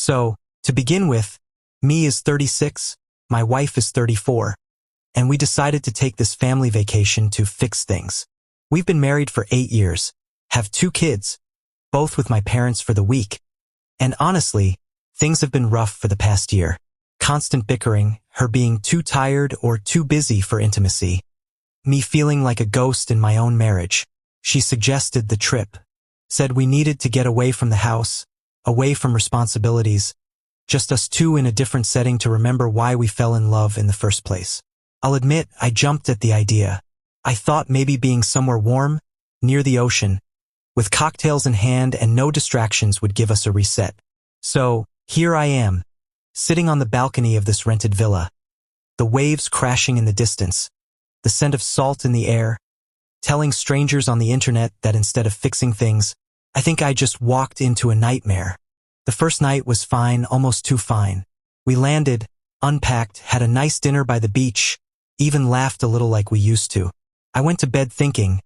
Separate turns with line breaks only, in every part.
So, to begin with, me is 36, my wife is 34, and we decided to take this family vacation to fix things. We've been married for 8 years, have 2 kids, both with my parents for the week, and honestly, things have been rough for the past year. Constant bickering, her being too tired or too busy for intimacy, me feeling like a ghost in my own marriage. She suggested the trip, said we needed to get away from the house, away from responsibilities, just us two in a different setting to remember why we fell in love in the first place. I'll admit, I jumped at the idea. I thought maybe being somewhere warm, near the ocean, with cocktails in hand and no distractions would give us a reset. So, here I am, sitting on the balcony of this rented villa, the waves crashing in the distance, the scent of salt in the air, telling strangers on the internet that instead of fixing things, I think I just walked into a nightmare. The first night was fine, almost too fine. We landed, unpacked, had a nice dinner by the beach, even laughed a little like we used to. I went to bed thinking,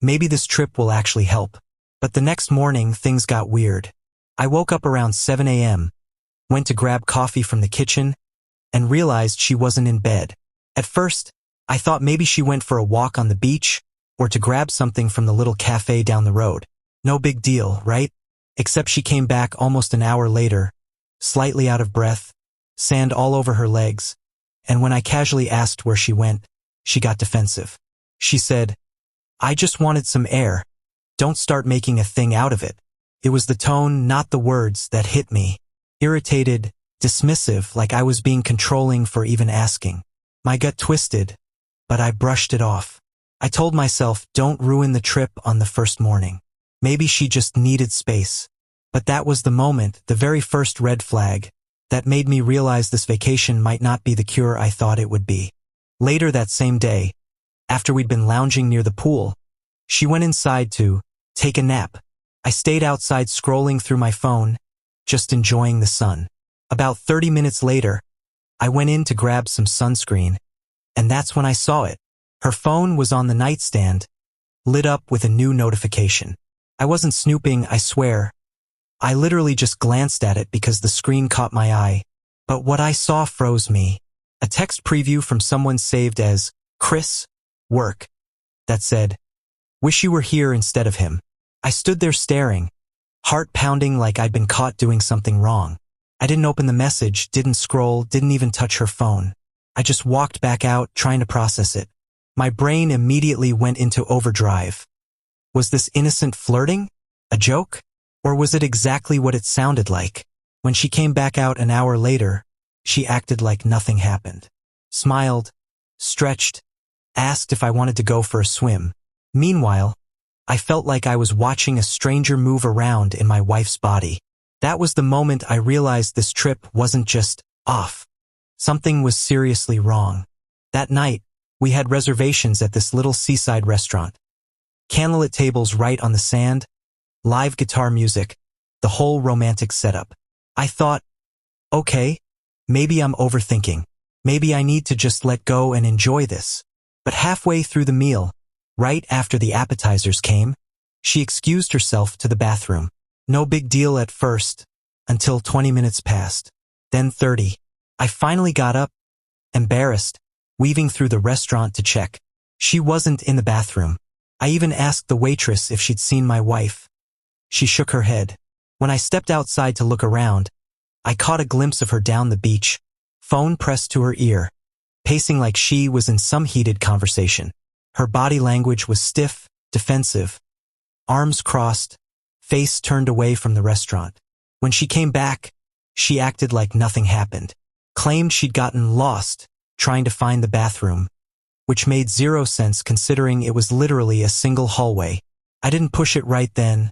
maybe this trip will actually help. But the next morning, things got weird. I woke up around 7 a.m., went to grab coffee from the kitchen, and realized she wasn't in bed. At first, I thought maybe she went for a walk on the beach, or to grab something from the little cafe down the road. No big deal, right? Except she came back almost an hour later, slightly out of breath, sand all over her legs, and when I casually asked where she went, she got defensive. She said, "I just wanted some air. Don't start making a thing out of it." It was the tone, not the words, that hit me. Irritated, dismissive, like I was being controlling for even asking. My gut twisted, but I brushed it off. I told myself, don't ruin the trip on the first morning. Maybe she just needed space. But that was the moment, the very first red flag, that made me realize this vacation might not be the cure I thought it would be. Later that same day, after we'd been lounging near the pool, she went inside to take a nap. I stayed outside scrolling through my phone, just enjoying the sun. About 30 minutes later, I went in to grab some sunscreen, and that's when I saw it. Her phone was on the nightstand, lit up with a new notification. I wasn't snooping, I swear. I literally just glanced at it because the screen caught my eye. But what I saw froze me. A text preview from someone saved as, "Chris, work," that said, "Wish you were here instead of him." I stood there staring, heart pounding like I'd been caught doing something wrong. I didn't open the message, didn't scroll, didn't even touch her phone. I just walked back out, trying to process it. My brain immediately went into overdrive. Was this innocent flirting? A joke? Or was it exactly what it sounded like? When she came back out an hour later, she acted like nothing happened. Smiled, stretched, asked if I wanted to go for a swim. Meanwhile, I felt like I was watching a stranger move around in my wife's body. That was the moment I realized this trip wasn't just off. Something was seriously wrong. That night, we had reservations at this little seaside restaurant. Candlelit tables right on the sand, live guitar music, the whole romantic setup. I thought, okay, maybe I'm overthinking. Maybe I need to just let go and enjoy this. But halfway through the meal, right after the appetizers came, she excused herself to the bathroom. No big deal at first, until 20 minutes passed. Then 30. I finally got up, embarrassed, weaving through the restaurant to check. She wasn't in the bathroom. I even asked the waitress if she'd seen my wife. She shook her head. When I stepped outside to look around, I caught a glimpse of her down the beach, phone pressed to her ear, pacing like she was in some heated conversation. Her body language was stiff, defensive, arms crossed, face turned away from the restaurant. When she came back, she acted like nothing happened, claimed she'd gotten lost trying to find the bathroom, which made zero sense considering it was literally a single hallway. I didn't push it right then.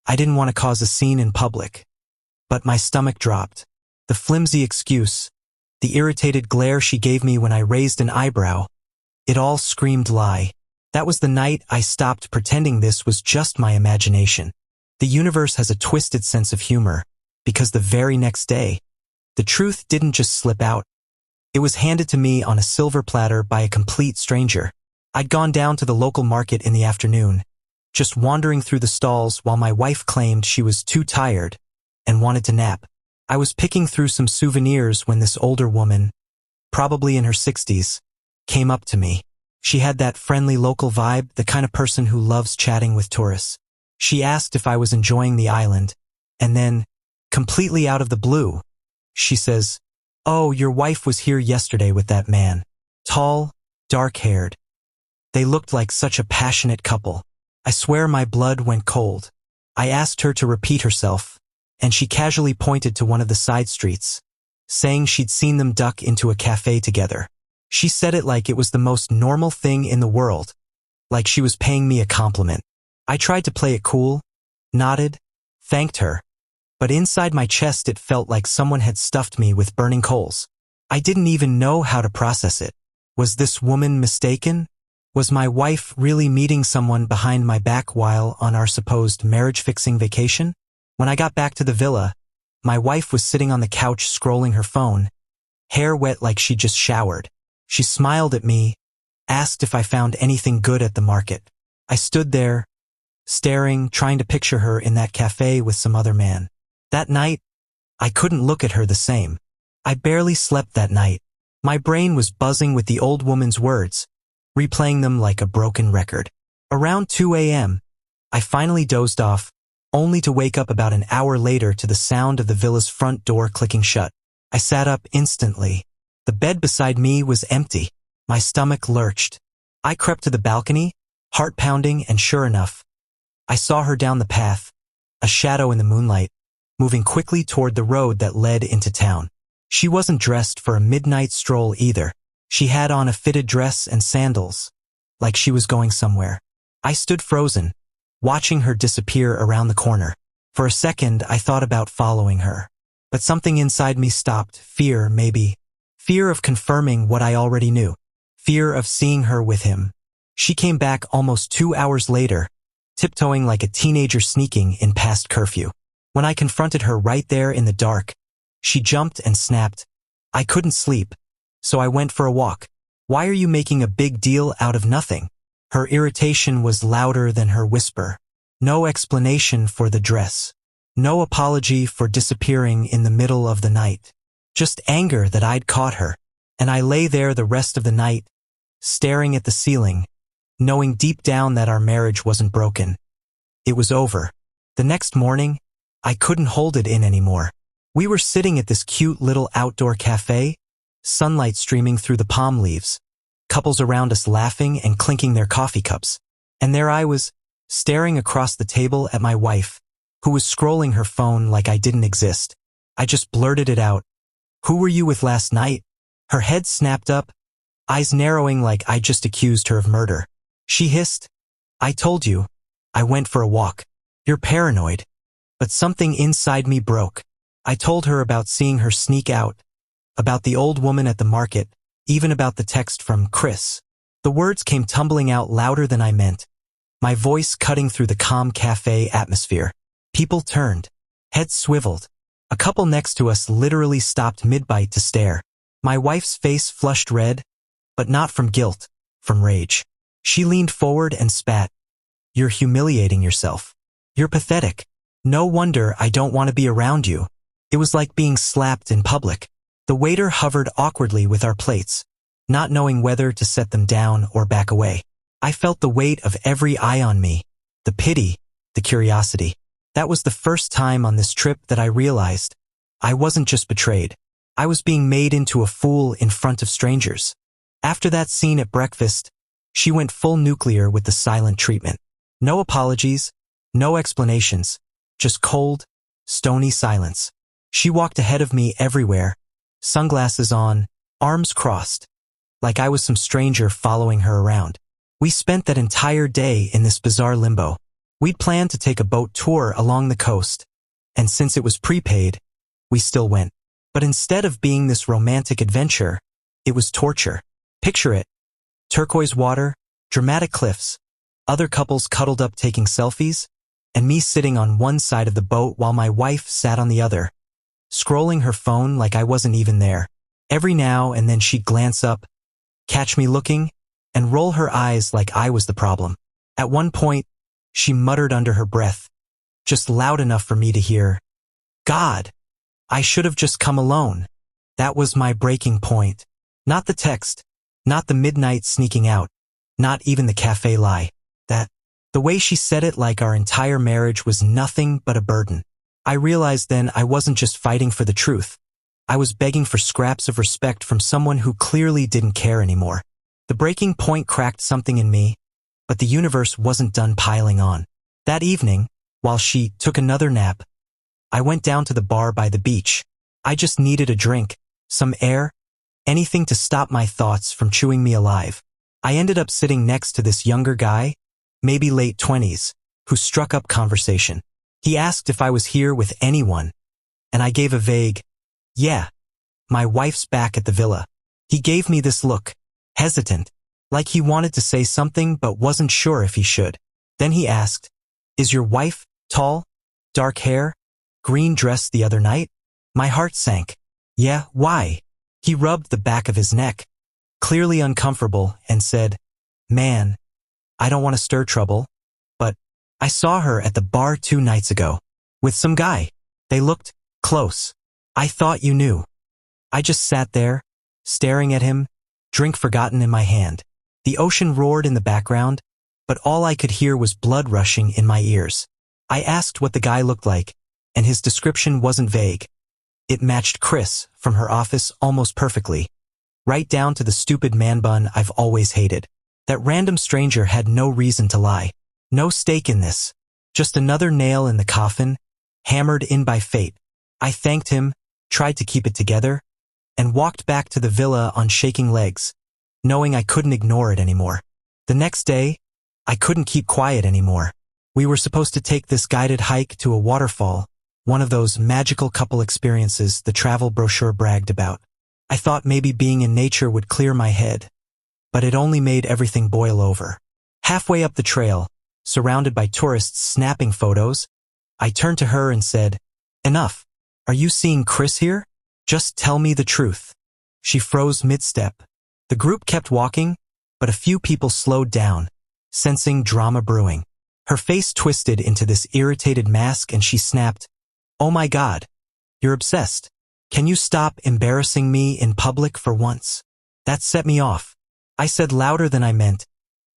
I didn't want to cause a scene in public. But my stomach dropped. The flimsy excuse, the irritated glare she gave me when I raised an eyebrow, it all screamed lie. That was the night I stopped pretending this was just my imagination. The universe has a twisted sense of humor, because the very next day, the truth didn't just slip out. It was handed to me on a silver platter by a complete stranger. I'd gone down to the local market in the afternoon, just wandering through the stalls while my wife claimed she was too tired and wanted to nap. I was picking through some souvenirs when this older woman, probably in her 60s, came up to me. She had that friendly local vibe, the kind of person who loves chatting with tourists. She asked if I was enjoying the island, and then, completely out of the blue, she says, "Oh, your wife was here yesterday with that man. Tall, dark-haired. They looked like such a passionate couple." I swear my blood went cold. I asked her to repeat herself, and she casually pointed to one of the side streets, saying she'd seen them duck into a cafe together. She said it like it was the most normal thing in the world, like she was paying me a compliment. I tried to play it cool, nodded, thanked her, but inside my chest it felt like someone had stuffed me with burning coals. I didn't even know how to process it. Was this woman mistaken? Was my wife really meeting someone behind my back while on our supposed marriage-fixing vacation? When I got back to the villa, my wife was sitting on the couch scrolling her phone, hair wet like she just showered. She smiled at me, asked if I found anything good at the market. I stood there, staring, trying to picture her in that cafe with some other man. That night, I couldn't look at her the same. I barely slept that night. My brain was buzzing with the old woman's words, replaying them like a broken record. Around 2 a.m., I finally dozed off, only to wake up about an hour later to the sound of the villa's front door clicking shut. I sat up instantly. The bed beside me was empty. My stomach lurched. I crept to the balcony, heart pounding, and sure enough, I saw her down the path, a shadow in the moonlight, moving quickly toward the road that led into town. She wasn't dressed for a midnight stroll either. She had on a fitted dress and sandals, like she was going somewhere. I stood frozen, watching her disappear around the corner. For a second, I thought about following her. But something inside me stopped. Fear, maybe. Fear of confirming what I already knew. Fear of seeing her with him. She came back almost 2 hours later, tiptoeing like a teenager sneaking in past curfew. When I confronted her right there in the dark, she jumped and snapped. I couldn't sleep, so I went for a walk. "Why are you making a big deal out of nothing?" Her irritation was louder than her whisper. No explanation for the dress. No apology for disappearing in the middle of the night. Just anger that I'd caught her. And I lay there the rest of the night, staring at the ceiling, knowing deep down that our marriage wasn't broken. It was over. The next morning, I couldn't hold it in anymore. We were sitting at this cute little outdoor cafe, sunlight streaming through the palm leaves, couples around us laughing and clinking their coffee cups. And there I was, staring across the table at my wife, who was scrolling her phone like I didn't exist. I just blurted it out. "Who were you with last night?" Her head snapped up, eyes narrowing like I just accused her of murder. She hissed, "I told you. I went for a walk. You're paranoid." But something inside me broke. I told her about seeing her sneak out, about the old woman at the market, even about the text from Chris. The words came tumbling out louder than I meant, my voice cutting through the calm cafe atmosphere. People turned, heads swiveled. A couple next to us literally stopped mid-bite to stare. My wife's face flushed red, but not from guilt, from rage. She leaned forward and spat. "You're humiliating yourself. You're pathetic. No wonder I don't want to be around you." It was like being slapped in public. The waiter hovered awkwardly with our plates, not knowing whether to set them down or back away. I felt the weight of every eye on me, the pity, the curiosity. That was the first time on this trip that I realized I wasn't just betrayed. I was being made into a fool in front of strangers. After that scene at breakfast, she went full nuclear with the silent treatment. No apologies, no explanations, just cold, stony silence. She walked ahead of me everywhere, sunglasses on, arms crossed, like I was some stranger following her around. We spent that entire day in this bizarre limbo. We'd planned to take a boat tour along the coast, and since it was prepaid, we still went. But instead of being this romantic adventure, it was torture. Picture it. Turquoise water, dramatic cliffs, other couples cuddled up taking selfies, and me sitting on one side of the boat while my wife sat on the other, scrolling her phone like I wasn't even there. Every now and then she'd glance up, catch me looking, and roll her eyes like I was the problem. At one point, she muttered under her breath, just loud enough for me to hear, "God." I should have just come alone. That was my breaking point. Not the text, not the midnight sneaking out, not even the cafe lie. The way she said it, like our entire marriage was nothing but a burden. I realized then I wasn't just fighting for the truth. I was begging for scraps of respect from someone who clearly didn't care anymore. The breaking point cracked something in me, but the universe wasn't done piling on. That evening, while she took another nap, I went down to the bar by the beach. I just needed a drink, some air, anything to stop my thoughts from chewing me alive. I ended up sitting next to this younger guy, maybe late 20s, who struck up conversation. He asked if I was here with anyone, and I gave a vague, "Yeah, my wife's back at the villa." He gave me this look, hesitant, like he wanted to say something but wasn't sure if he should. Then he asked, "Is your wife tall, dark hair, green dress the other night?" My heart sank. "Yeah, why?" He rubbed the back of his neck, clearly uncomfortable, and said, "Man, I don't want to stir trouble, but I saw her at the bar 2 nights ago, with some guy. They looked close. I thought you knew." I just sat there, staring at him, drink forgotten in my hand. The ocean roared in the background, but all I could hear was blood rushing in my ears. I asked what the guy looked like, and his description wasn't vague. It matched Chris from her office almost perfectly, right down to the stupid man bun I've always hated. That random stranger had no reason to lie. No stake in this. Just another nail in the coffin, hammered in by fate. I thanked him, tried to keep it together, and walked back to the villa on shaking legs, knowing I couldn't ignore it anymore. The next day, I couldn't keep quiet anymore. We were supposed to take this guided hike to a waterfall, one of those magical couple experiences the travel brochure bragged about. I thought maybe being in nature would clear my head, but it only made everything boil over. Halfway up the trail, surrounded by tourists snapping photos, I turned to her and said, "Enough. Are you seeing Chris here? Just tell me the truth." She froze mid-step. The group kept walking, but a few people slowed down, sensing drama brewing. Her face twisted into this irritated mask and she snapped, "Oh my God, you're obsessed. Can you stop embarrassing me in public for once?" That set me off. I said louder than I meant,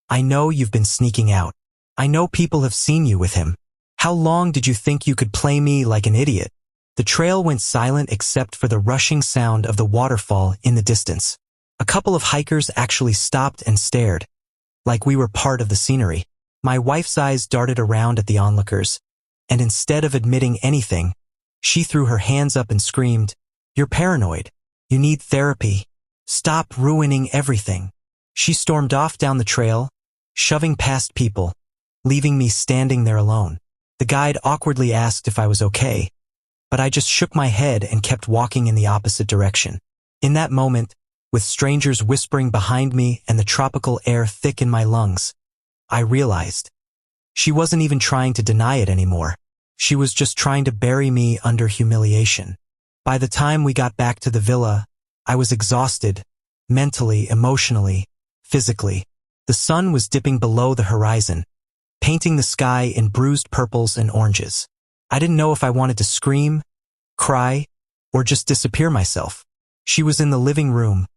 "I know you've been sneaking out. I know people have seen you with him. How long did you think you could play me like an idiot?" The trail went silent except for the rushing sound of the waterfall in the distance. A couple of hikers actually stopped and stared, like we were part of the scenery. My wife's eyes darted around at the onlookers, and instead of admitting anything, she threw her hands up and screamed, "You're paranoid. You need therapy. Stop ruining everything." She stormed off down the trail, shoving past people, leaving me standing there alone. The guide awkwardly asked if I was okay, but I just shook my head and kept walking in the opposite direction. In that moment, with strangers whispering behind me and the tropical air thick in my lungs, I realized she wasn't even trying to deny it anymore. She was just trying to bury me under humiliation. By the time we got back to the villa, I was exhausted, mentally, emotionally, physically. The sun was dipping below the horizon, painting the sky in bruised purples and oranges. I didn't know if I wanted to scream, cry, or just disappear myself. She was in the living room,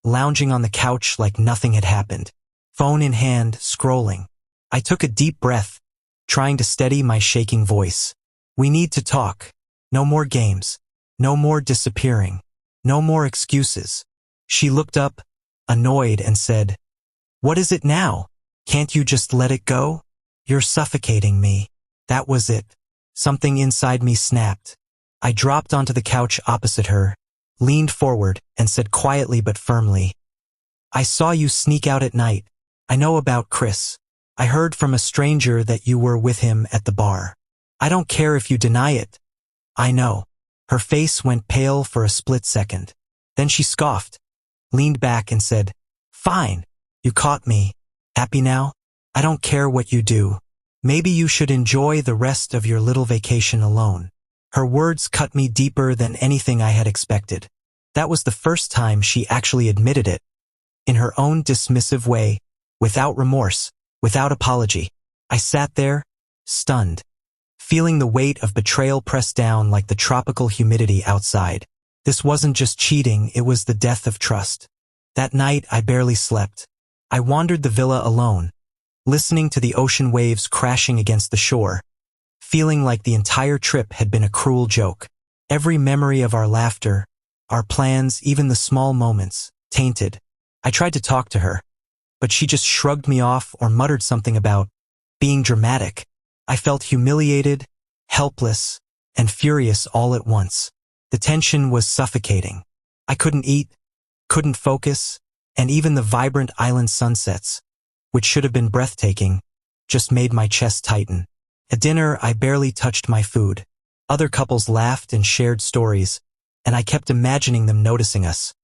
lounging on the couch like nothing had happened, phone in hand, scrolling. I took a deep breath, trying to steady my shaking voice. "We need to talk. No more games. No more disappearing. No more excuses." She looked up, annoyed, and said, "What is it now? Can't you just let it go? You're suffocating me." That was it. Something inside me snapped. I dropped onto the couch opposite her, leaned forward, and said quietly but firmly, "I saw you sneak out at night. I know about Chris. I heard from a stranger that you were with him at the bar. I don't care if you deny it. I know." Her face went pale for a split second. Then she scoffed, leaned back and said, "Fine, you caught me. Happy now? I don't care what you do. Maybe you should enjoy the rest of your little vacation alone." Her words cut me deeper than anything I had expected. That was the first time she actually admitted it, in her own dismissive way, without remorse, without apology. I sat there, stunned, feeling the weight of betrayal press down like the tropical humidity outside. This wasn't just cheating, it was the death of trust. That night, I barely slept. I wandered the villa alone, listening to the ocean waves crashing against the shore, feeling like the entire trip had been a cruel joke. Every memory of our laughter, our plans, even the small moments, tainted. I tried to talk to her, but she just shrugged me off or muttered something about being dramatic. I felt humiliated, helpless, and furious all at once. The tension was suffocating. I couldn't eat, couldn't focus, and even the vibrant island sunsets, which should have been breathtaking, just made my chest tighten. At dinner, I barely touched my food. Other couples laughed and shared stories, and I kept imagining them noticing us.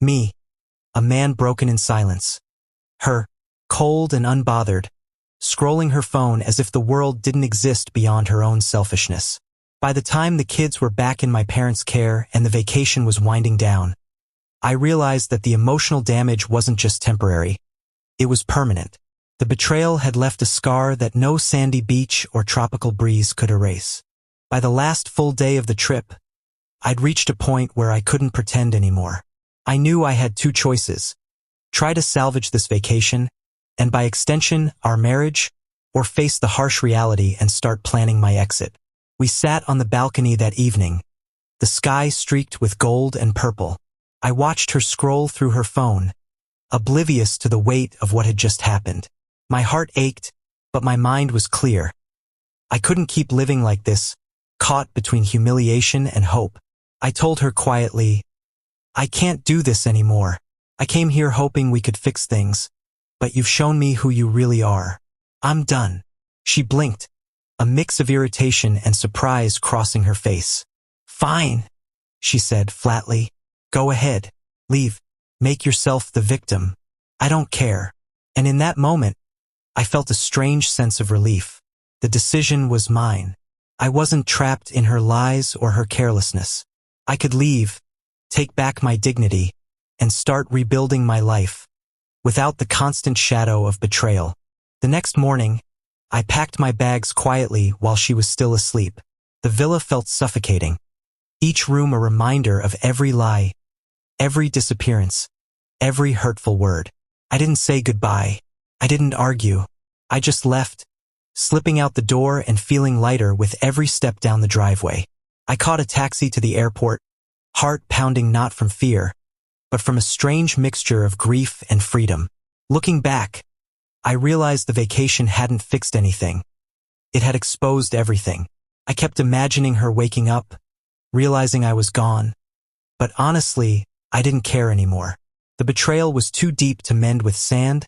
Me, a man broken in silence. Her, cold and unbothered, scrolling her phone as if the world didn't exist beyond her own selfishness. By the time the kids were back in my parents' care and the vacation was winding down, I realized that the emotional damage wasn't just temporary. It was permanent. The betrayal had left a scar that no sandy beach or tropical breeze could erase. By the last full day of the trip, I'd reached a point where I couldn't pretend anymore. I knew I had two choices: try to salvage this vacation, and by extension, our marriage, or face the harsh reality and start planning my exit. We sat on the balcony that evening, the sky streaked with gold and purple. I watched her scroll through her phone, oblivious to the weight of what had just happened. My heart ached, but my mind was clear. I couldn't keep living like this, caught between humiliation and hope. I told her quietly, "I can't do this anymore. I came here hoping we could fix things, but you've shown me who you really are. I'm done." She blinked, a mix of irritation and surprise crossing her face. "Fine," she said flatly. "Go ahead. Leave. Make yourself the victim. I don't care." And in that moment, I felt a strange sense of relief. The decision was mine. I wasn't trapped in her lies or her carelessness. I could leave, take back my dignity, and start rebuilding my life, without the constant shadow of betrayal. The next morning, I packed my bags quietly while she was still asleep. The villa felt suffocating, each room a reminder of every lie, every disappearance, every hurtful word. I didn't say goodbye. I didn't argue. I just left, slipping out the door and feeling lighter with every step down the driveway. I caught a taxi to the airport, heart pounding not from fear, but from a strange mixture of grief and freedom. Looking back, I realized the vacation hadn't fixed anything. It had exposed everything. I kept imagining her waking up, realizing I was gone. But honestly, I didn't care anymore. The betrayal was too deep to mend with sand,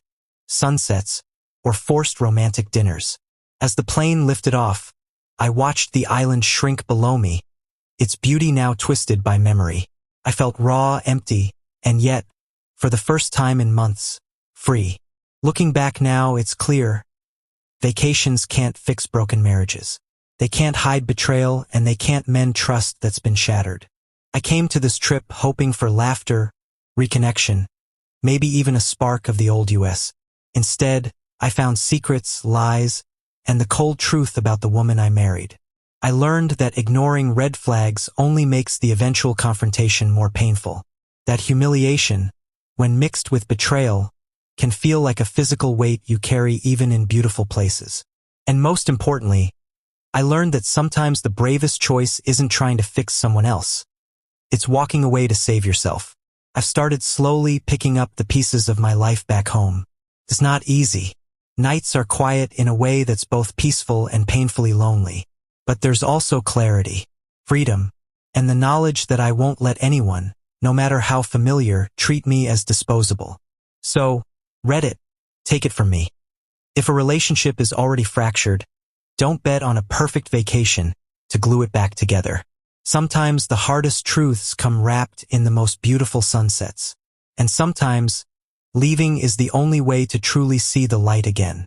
sunsets, or forced romantic dinners. As the plane lifted off, I watched the island shrink below me, its beauty now twisted by memory. I felt raw, empty, and yet, for the first time in months, free. Looking back now, it's clear. Vacations can't fix broken marriages. They can't hide betrayal, and they can't mend trust that's been shattered. I came to this trip hoping for laughter, reconnection, maybe even a spark of the old US. Instead, I found secrets, lies, and the cold truth about the woman I married. I learned that ignoring red flags only makes the eventual confrontation more painful. That humiliation, when mixed with betrayal, can feel like a physical weight you carry even in beautiful places. And most importantly, I learned that sometimes the bravest choice isn't trying to fix someone else. It's walking away to save yourself. I've started slowly picking up the pieces of my life back home. It's not easy. Nights are quiet in a way that's both peaceful and painfully lonely. But there's also clarity, freedom, and the knowledge that I won't let anyone, no matter how familiar, treat me as disposable. So, Reddit, take it from me. If a relationship is already fractured, don't bet on a perfect vacation to glue it back together. Sometimes the hardest truths come wrapped in the most beautiful sunsets. And sometimes, leaving is the only way to truly see the light again.